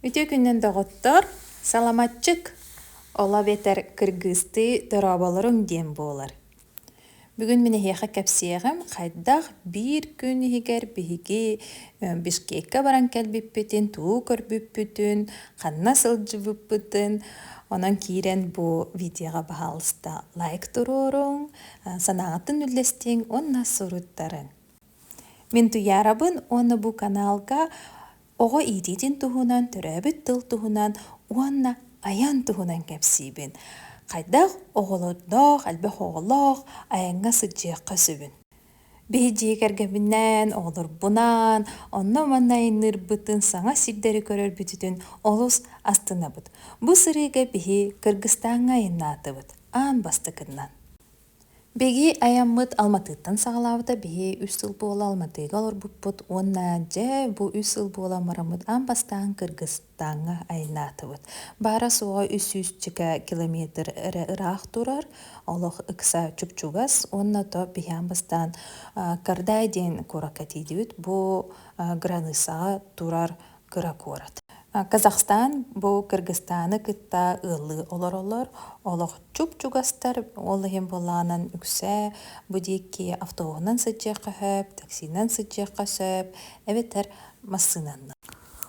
Үтө күннен доғыттар, саламатчык, ола бетер кыргызты дырабаларың дем болар. Бүгін мені хеқа кәпсиеғім, қайдақ бір күн егер бігі бішкекке баран кәлбіппетін, туу көрбіппетін, қанна сылжы бүппетін, онан кейрен бұл видеоға бағалыста лайк тұрорың, санағатын үлестен онна сұруттарын. Мен туярабын оны бұл каналға оғы идетін туғынан, түрәбіт тыл туғынан, онна аян туғынан кәпсейбін. Қайдақ оғылыдақ, әлбәқ оғылақ, аянға сыджиаққа сөбін. Бейджи кәргәбіннән, оғылыр бұнан, онна манайыныр бұтын саңа сирдері көрер бүтітін олыс астына бұд. Бұ сырыға бейі Кыргызстанға еннаты бұд, аң басты кыннан. Беги аяммыт Алматыттан сағалауыда бейі үсіл бола Алматыға олар бұппыт, онна жә бұ үсіл бола марамыт амбастан Кыргызстанға айнаты бұд. Бара соға 300 километр ырақ тұрар, олық ықса чүпчугас, онна то бейі амбастан кардай ден коракати дейбіт, бұ гранысаға тұрар кыракорат. Казахстан бұл Кыргызстаны кытта ылы олар, олық чуп-чугастар, олығын боланын үксе, бұдекке автоғынан сыджеққа хөп, таксинан сыджеққа сөп, әветер масынанны.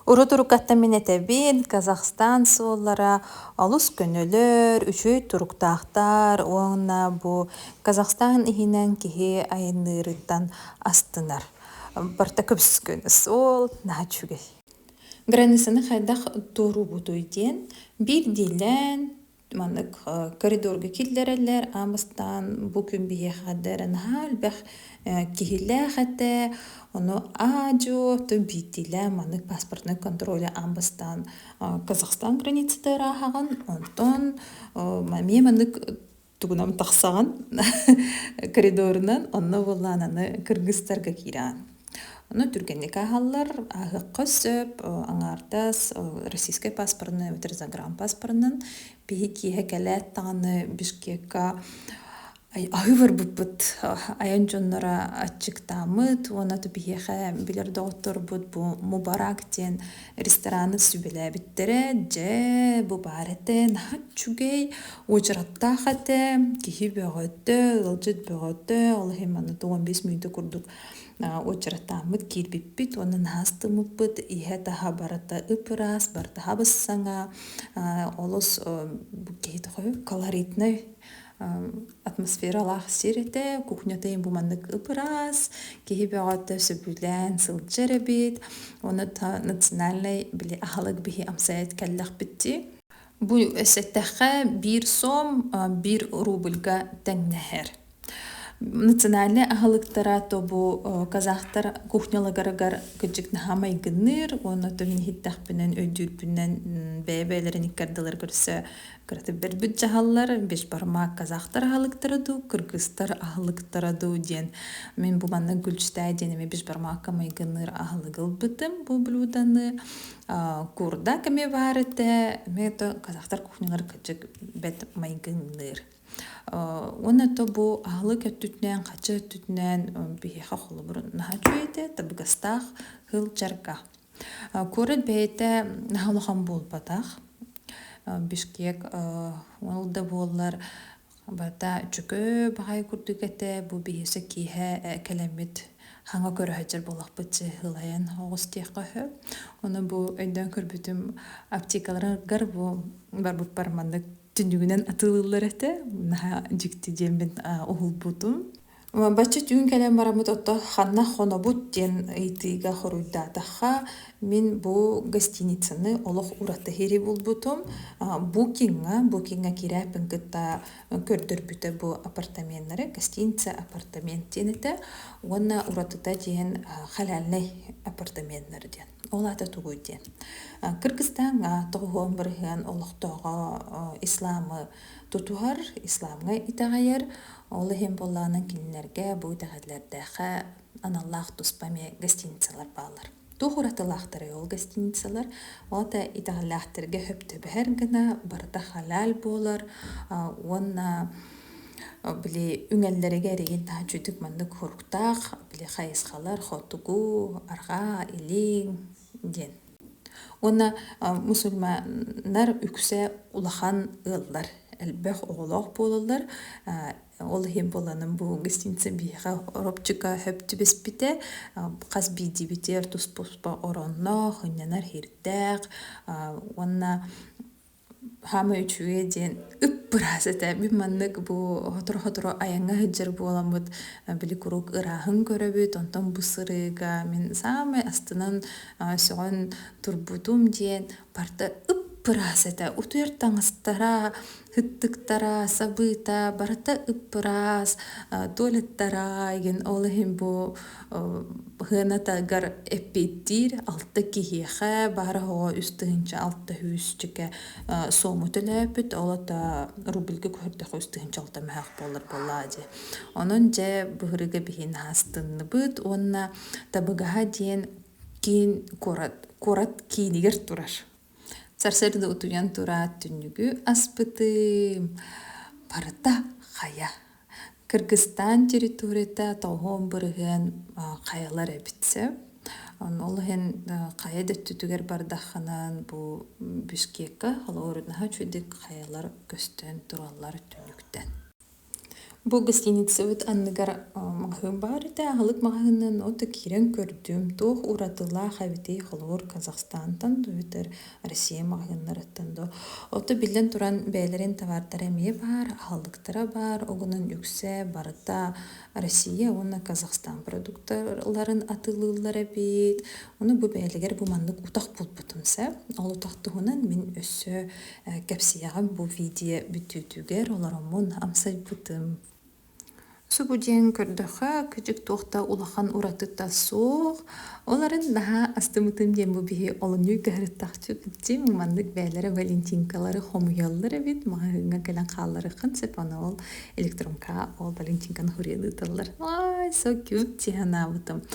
Уру-турукатта мен әтәбін Казахстан соллара алыс көнілер, үшөй туруктақтар, оңна бұл Казахстан ихінен кеге айынырыттан астынар. Барта көпсіз көніз ол нәчугей. Гранысыны қайдақ тору бұтойден, бір делен, манық коридорға келдерелер, амыстан бүкін бейе қадырын халбәқ кехілі қәті, оны аджо, бір делен, манық паспортны контролі амыстан Казахстан границыдыра қағын, онтон мен манық тұғынам тақсаған коридорынан, оны болананы Кыргызстарға керан. Оны түргенде кағалар, ағыққа сөп, аңардас, российскай паспорны, загран паспорнын, бейі кейі кәләт тағаны бішкекка айвар бұппыт, аян жонлара атчықтамыд, онаты бейіға білер доғыттыр бұд, бұ Мубарактен рестораны сүбілі біттірі, жә, бұ бареті, нағат чүгей, очыратта қаты, кейі бөғөтті, ұлжыт бөғөтті, олығы маны 15 минуты күрдік. Очыратамыд кирбиппит, онын хастымыппыт, ihe таға барата ыпырас, барта хабыссаңа, олыс кейді қой, колоритный атмосфералақ сереті, кухнятайын бұмандық ыпырас, кейі бәғатты сөбілән сылджары бит, оны национальный білі ағылық бейі амсайет кәлләқ бітті. Бұл өсеттәқі 1 сом 1 рубльға тәңнәхер. Национальный ағылықтара то бұл казахтар кухнялығарығар күджік нахамай гыныр, оны то мен хиттақпінен өйдүрпінен бәйбәйлерін иккардылар көрсі көрті бір бүт жағалар, 5 бармақ казахтар ағылықтары ду, кыргызтар ағылықтары ду ден. Мен бұл манна гүлчтай денеме 5 бармаққа май гыныр ағылығыл бітім бұл білуданы. Курда кәме барыты, мен то казахтар кухнялар күджік бәт май гыныр. Оны то бұл ағылы көттүтінен, қачы өттүтінен бейеға қолы бұрын наға жөйді, табығастақ ғыл жарға. Көріт бәйті нағылыған бол батақ. Бішкек олды болылар бата жүкі бағай күрдік әті, бұл бейесі кейі кәлемет хаңа көрі әжір болақ бұтсы ғылайын оғыз тек қағы. Оны бұл өйден көрбітім аптекалар бұл бар бұт бармандық түндігінен атылылар әті, мұна жүкті дембен оғыл бұтым. Бачы түн кәлем барамыд отта қанна қона бұт ден ұйтыға құруйдатаға мен бұл гостиницаны олық ұратты хері бұл бұтым. Букинга керәпін күтті көрдір бүті бұл апартаменттері, гостиница апартамент денеті, оны ұратыда ден қалалнай апартаменттері ден. Олата тұғой ден. Кыргызстанға тұғуын бірген олықтығы исламы тұтуғар, исламға итағайыр, олығын болағынан келінерге бұл тәғәдлердәқі аналлақ тұспаме гостиницалар бағалар. Тұғыратылақтары ол гостиницалар, олата итағалақтырға хөпті бәр гіна, барда халал болар, онна біле үңәллерге реген тәжүдік манды көріктақ, біле қайысқалар, хотугу, арға, илең, ден. Уна мусульманнар үксе улахан ыллар. Элбэх оголох болалар. Ол хем боланын бу гостиница биха робчика хөптү беспите. Каз биди битер туспуспа оронно хыннанар хирдек. Уна хама үчүге ден ыппырасыта биманнык бу хотор аянга хыджыр боламыт биликурук ырахын көрөбүт онтон бу сырыга мен самый астынан согон турбутум ден барта ыппырасыта утуер таңыстара хыттыктара сабыта барата ыппырас туалеттара еген олахим бу хынатагар эппиттир алта кихиха бара хоо үстүнчө алта хүсчүке сому төлөпүт олата рубльге көрдөх үстүнчө алта мах болар боллади онун же быгырыга бихин хастынныбыт онна табыгаха диен кин корат кинигер турар сарсерде утуян турат түнүгү аспытым парата хая Кыргызстан территорията тоғон бұрыған қаялар әбітсе. Олығын қаяда түтігер бардақынан бұл Бішкекке қалауырынаға чөдік қаялар көстен тұралар түніктен. Бұл гостиница өт анныгар мағын бар еті, ағылық мағынын оты керен көрдім. Тоқ ұратыла қабетей қалауыр Казахстантан, өтір Россия мағынларыттан. Оты білден тұран бәйлерін тавардар әме бар, ағылықтыра бар, оғынан үксе барыта Россия, оны Казахстан продукторларын атылылар әбет. Оны бұл бәйлігер бұл мандық ұтақ бұлбұтымса, ол ұтақтығынан мен өссі кәпсияғым бұл видео бүтітігер, оларымын амсай бұтым. Субуден көрдіға күчік тоқта улахан ұратыта соқ. Оларын наға астымытым ден бұл бігі олыны ғарыттақчы күттім. Мандық бәлері валентинкалары хомуяллары бет. Мағыңа кәлін қалары қынсып, ана ол электронка ол валентинканы хүреді тұлар. Ай, so cute тиғана бұтым.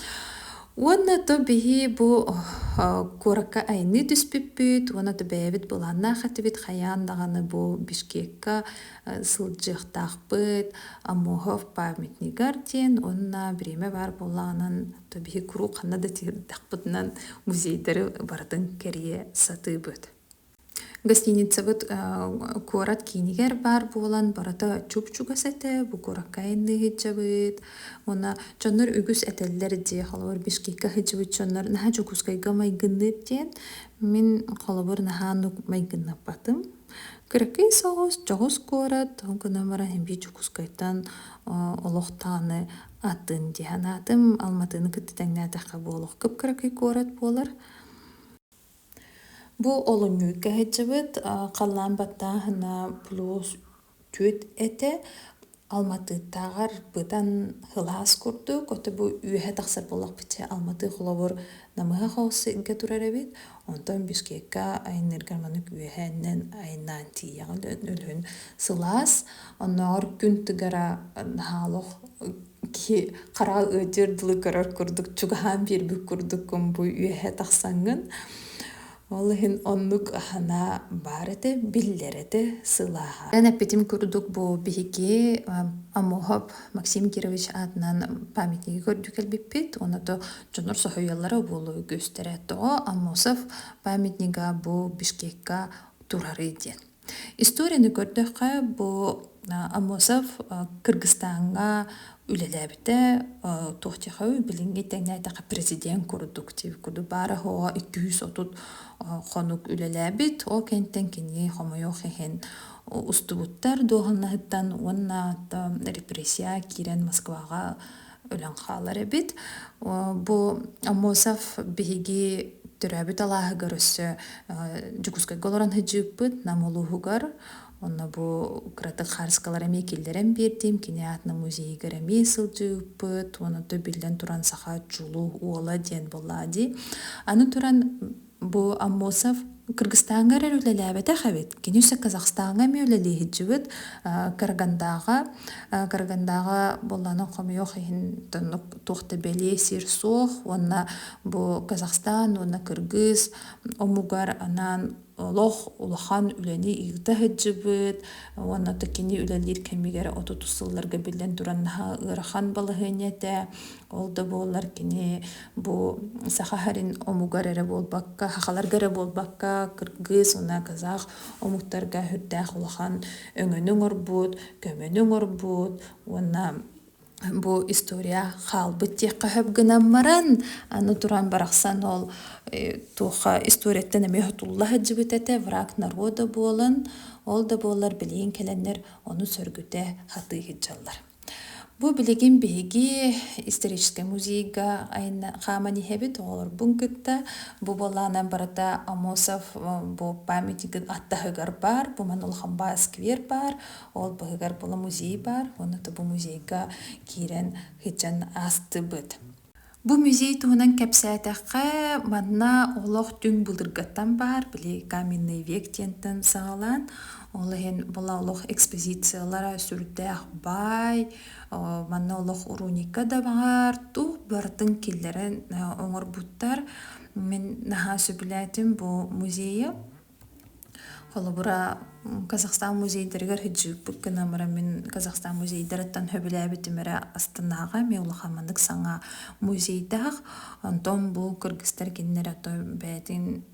Онна то биһи бу коракка айны түспүппүт, онна то бэбит буланна хатыбит хаян даганы бу Бишкекка сылжыктакпыт, Амохов памятнигар ден, онна биреме бар буланын то биһи куру канна да тирдакпытынан музейдері бардын керие сатыбыт. Гостиница бут корат кинигер бар болан барата чупчуга сете бу коракайны хиджабыт. Она чоннор үгүс этеллер де халавар Бишкекке хиджабыт чоннор наха жокускайга майгынып ден. Мен халавар наха нук майгынып батым. Кыракай соғыз жоғыз корат, оңгына мара хемби жокускайтан олоқтаны атын ден атым. Алматыны кыттытаңнатақа болуқ кып кыракай корат болар. Бу олоньюй кәһәҗәбет каллан баттаһына плюс төт эте Алматы тагар бытан хылас курдук. Оты бу үйе тахсар болак бите Алматы хулавыр намыга хаусы инге турарабит. Онтон Бишкекка айнырган манук үйеһеннен айнан тиягын өлөн сылас. Оннор күн тыгара халох ки кара өдөрдүлү көрөр курдук чугахан бир бу курдук бу үйе тахсангын. Олыхин оннук ахана барete биллерете сылаха. Ben аппетим көрдүк бу биһиги Амохов Максим Кирович атынан памятниги көрдүк элбиппит. Онато жонор сохояллары болу gösteretto. Амосов памятнига бу Бишкекка турары ден. Историяны көрдүккө бу Амосов Кыргызстанга үлеләбите тохтихау билинге тәңнәтәкә президент курдук дип куду бара хо 230 хонук үлеләбит о кенттен кини хомойо хен устубуттар доһаннаттан онна репрессия кирен Москвага өлән халары бит бу Амосов биһиги төрәбит алаһы görөссө жукускай голоран хыжыппыт намолугар. Онна бу кратык харскалар эмекелдерен бердим, кинеатны музейгер эмесылжыппыт, оны то билден туран саха жулу уола ден боллади. Аны туран бу Амосов Кыргызстанга рөлеләбәтә хәбит. Кинүсә Казахстанга мөлеле җибет Карагандага болланы камыйо хин тохты беле сирсох, онна бу Казахстан, онна Кыргыз, омугар анан олох улахан үлени игта хыджыбыт, онна токини үлелир кемигер отутусылларга билен тураннаха ырахан балыхынете, ол да болар кини бу сахахарин омугар эре болбакка, хахаларга болбакка, кыргыз, уна казах омуктарга хүрдэх улахан өңөнүң орбут, көмөнүң орбут, уна бу история халбыт тек кахып гынаммаран, аны туран барахсан ол туха историяттен эме хутулла хаджыбытете враг народа болан, ол да болар билейин келеннер оны сөргүте хаты хиджаллар. Бу билеген биги исторический музейга айна хамани хебит олар бункытта бу балана барата Амосов бу памятник аттахыгар бар, бу манулхамба сквер бар, ол быгар була музей бар, оны да бу музейга кирен хичан асты быт. Бу музей туһунан кепсәтәккә манна олох түң булдыргаттан бар, биле каменный век тентен сагалан, олыһын була олох экспозициялара сүрдәх бай, манна олох уруника да бар, тух бартын киллерен оңор буттар. Мен наха сөбүләтим бу музейя. Холобура Казахстан музейдергер хиджик букканамара мен Казахстан музейдераттан хөбүләбитимере Астанага меулахамандык саңа музейдах антон бу кыргыздар киннер атой бәтин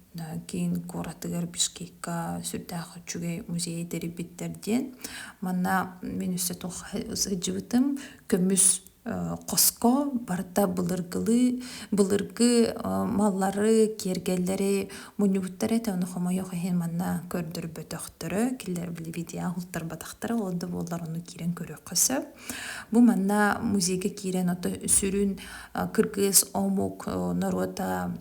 кин коратыгар Бишкекка сүрдах чугай музейдери биттерден манна мен үссе тох хиджибитим көмүс Коско барта былыргы маллары кергеллери мунюбуттар эте оны хомойо хен манна көрдөр бөтөктөрө киллер били видео хултар батактары олду болар оны кирен көрө кыса. Бу манна музейге кирен ото сүрүн кыргыз омук народа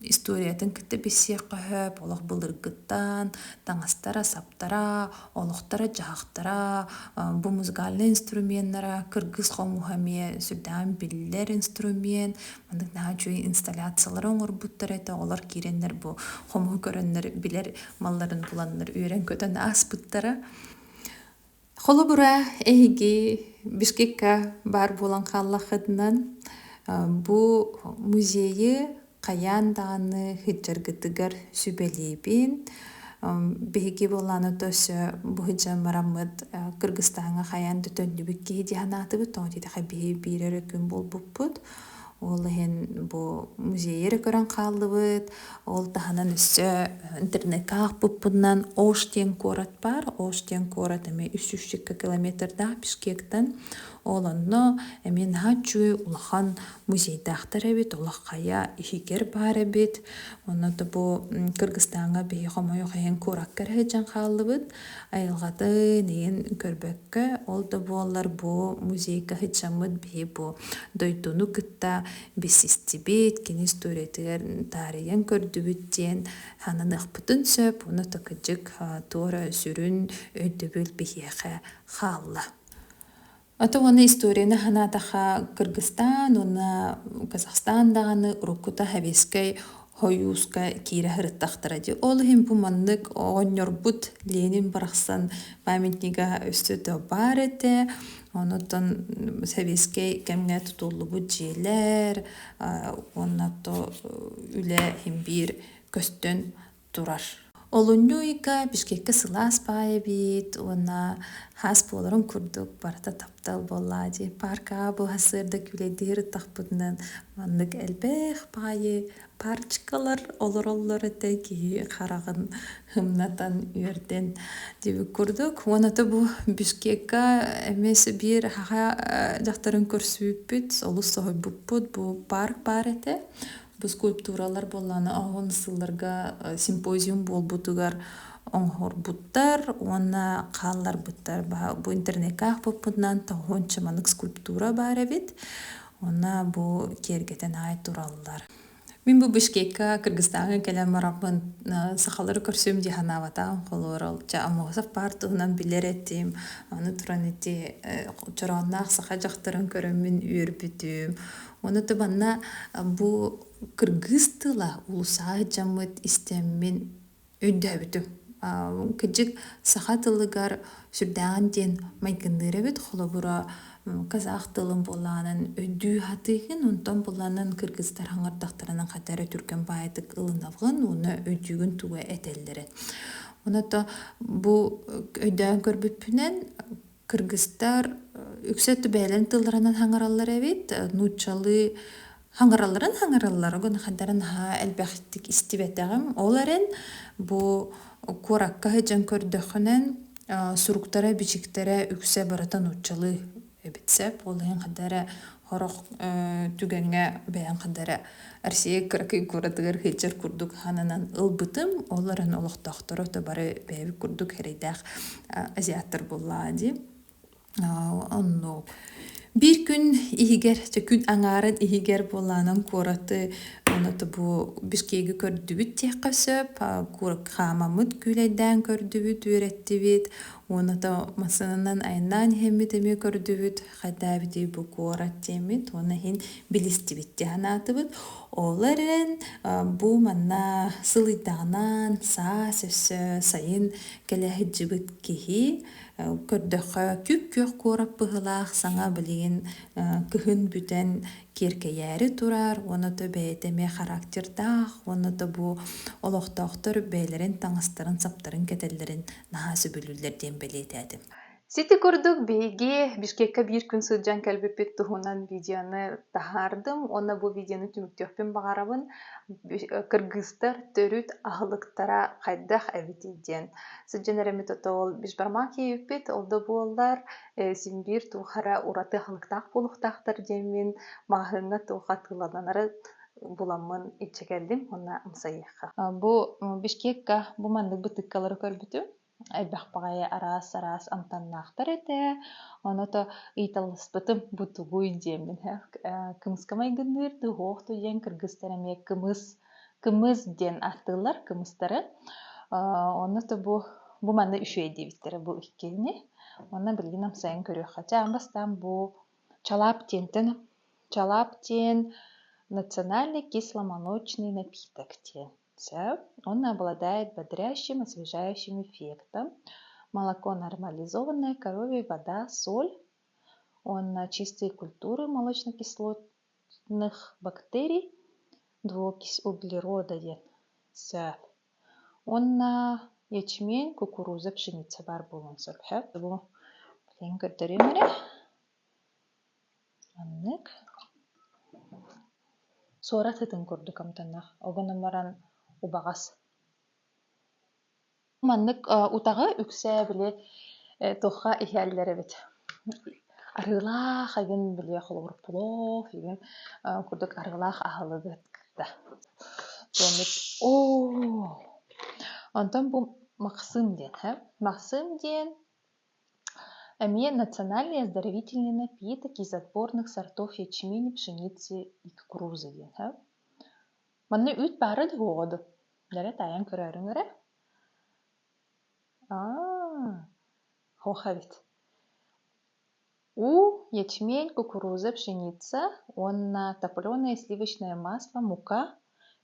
историятын кытты бисек кахып, олох былыргыттан, таңастара, саптара, олохтара, жахтара, бу музыкальный инструменттара, кыргыз хомухаме сүрдән биллер инструмент, мандык нахачуй инсталляциялар оңор буттар эте, олар киреннер бу хому көрөннер билер малларын буланнар үйрен көтөн ас буттара. Холобура эги Бишкекка бар болан халлахыдынан бу музейи Каян даны хиджаргытыгар сүбелейбин. Беги боланы төсі бұхыджа марамыд Кыргызстанға қаян дүтөнді бүкке дияханаты бұт, оңы дейді қабейі бейрері күн бол бұппыд. Ол хен бу музейері көрін қалды бұд. Ол таханан үсі интернетқа бұппыдынан Оштен корат бар. Оштен корат әме 300 километрда Бишкектен. Ол онно әмен хачуй улахан музейдақтар әбет, улаққая ихигер бар әбет. Оны да бұ Кыргызстанға бейі қомайы қайын кораккар әжен қалды бұд. Айылғады нейін көрбәккі. Ол да бұ олар бұ музейға хитшамыд бейі бұ дойтуну күтта бесістебет, кен историятығар тариян көрді бүттен ханан ұқпытын сөп, оны тақыджық тура сүрін өйді бүл бейеқі қалла. Ата оны историяны ханатаха Кыргызстан, оны Казахстан дағаны урукута хавескай хойуска кире хырыттақтыра де. Ол хем бу мандык оғынер бұд Ленин барақсан памятнига өсті бар еті. Онытын хавескай кәмге тұтулы бұд желер, онаты үлі хем бір көстін тұрар. Олуньюйка Бишкекке сылас бай бит, она хас боларын күрдік, барата таптал болады. Парка бұл хасырды күледер тақпыдынан мандық әлбәқ байы парчкалар олар әтәгі қарағын хымнатан үйерден дебі күрдік. Онаты бұл Бишкекке әмесі бір хаға жақтарын көрсіп бүт, олы соғай бұппыд, бұл парк бар әті. Бу скульптуралар боланы ағын сылларға симпозиум бол бұтығар оңғыр бұттар, оны қалар бұттар. Бу интернетқа ақпып бұдынан тағын чаманық скульптура бар әбет. Оны бу кергетен ай туралылар. Мен бу Бишкекка Кыргызстанға кәлем марабын сақалары көрсем дихана ватан қолуырал. Амосов партығынан білер әттім. Оны тұран әтті чырағынақ сақа жақтырын көрімін үйір бүтім. Оны тұбанна бу Кыргыз тыла улуса жамыт истеммен өйді әбітім. Кыджик сақа тылыгар сүрдәған ден майкындыр әбіт. Қолы бұра казах тылын боланын өдүү хатыгын онтон боланын кыргыздар хаңардактарынан катары түркен баайдык ылынавгын уну өдүүгүн туга этеллери. Оното бу өйдөөн көрбүппүнен кыргыздар үксөтү бээлен тылларынан хаңараллар эбит, нучалы хаңараллар огон хадарын элбэхтик истибетегим. Оларын бу куракка хыжан көрдөхүнен суруктара бичиктере үксе баратан нучалы эбитсеп, олайын хадара хорох түгенге бэйэн хадара Арсия кыракый куратыгар хыжар курдук хананан ылбытым, оларын олохтоохторо бары бэйби курдук херейдах азиаттар буллади. Онно bir gün ihigер, күн аңарын ihigер боланын кураты, онаты бу бишкеги көрдүбүт тиякка сөп, курак хамамыт күлейден көрдүбүт, үйреттибит, онаты масынынан айнан хеммитеме көрдүбүт, хайдабити бу курат темит, оны хин билистибит тиханатыбыт. Оларын бу манна сылыйдағынан са сөсө сайын келехиджибыт кихи, көрдөккө күк курап быһылаах саңа билигин кыһын бүтэн киэркэйээри турар, оното бэйэтеме характердаах, оното бу олохтоохтор бэйлерин таңастарын саптарын кетеллерин наһаа сөбүлүллер диэн белиэтээди. Сити курдук бейги Бишкекке bir күн сылдьан кэлбиппит туһунан видеоны таһаардым. Онна бу видеоны түмүктөөхпүн багарабын. Кыргыздар төрүт ахылыктара хайдах эбитиден. Сылдьан эремит отол бишбармак кийиппит, олда буоллар симбир тухара ураты ахылыктаах булуктаахтар демин маһыңа туха тыладанары буламмын иччекелдим, онна амсайыхха. Бу Бишкекке бу мандык бытыккалары көрбүтүм. Элбэхпагайа арас амтаннаахтар эте, оното ыйталыспытым бутугуй демин. Кымыскамай гынныр тыгоохту ден кыргызтараме кымыз ден аттылар кымыстары. Оното бу манда үшөй дебиттери бу иккени. Онна билгин амсайын көрүөх. Хача амбастан бу чалаптен национальный кисломолочный напиток тен. Он обладает бодрящим, освежающим эффектом. Молоко нормализованное, коровья вода, соль. Он на чистые культуры молочно-кислотных бактерий, двуокись углерода. Он на ячмень, кукуруза, пшеница бар болон сорбхэ. Бу көрдөрөмөрө. Аннык. Сора тытын курдук амтанах. Огонун баран убагас. Маннык утага үксэ биле тоха ихэллери бит. Арылаах агын биле холор плов, агын курдук арылаах ахылыгыт да. Онтон бу махсым ден, Махсым ден национальный оздоровительный напиток из отборных сортов ячмени, пшеницы и кукурузы ден, Манны үт бары дыгоду. Ләре таян көрөрүңөрө. Хоха бит. Ячмень, кукуруза, пшеница, он на топленое сливочное масло, мука,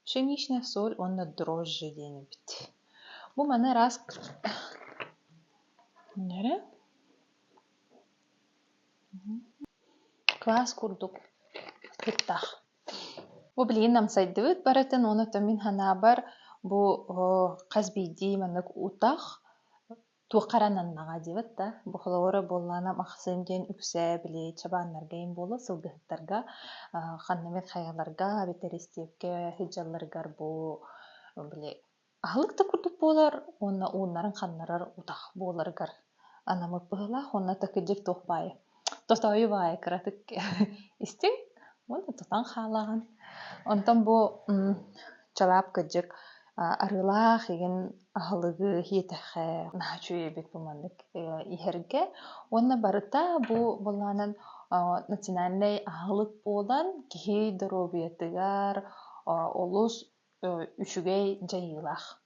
пшеничная соль, он на дрожжи ден бит. Бу маны раз. Нәре? Квас курдук. Кыттах. Бу билигин намсайдыбыт баратын, оны төмин ханабар бу казбейди маннык утах туқарананнаға дебет да. Бу холоора боллана Махсым ден үксэ биле чабааннарга им болу сылгыттарга, ханнамет хайгаларга, ветеристепке, хиджалларгар бу биле ахылыкта курдук болар, онна ууннарын ханнарар утах боларгар. Анамык быһылаах, онна такыдык тохбай. Тотойу бай кыратык истин, онна тотан халаган. Онтон бу чалап кыдык арылаах еген ахылыгы хиетэхэ нахачуй бит бу мандык ихерге. Онна барыта бу боланын национальный ахылык болан кихи доробиятыгар олус үчүгэй жайылах.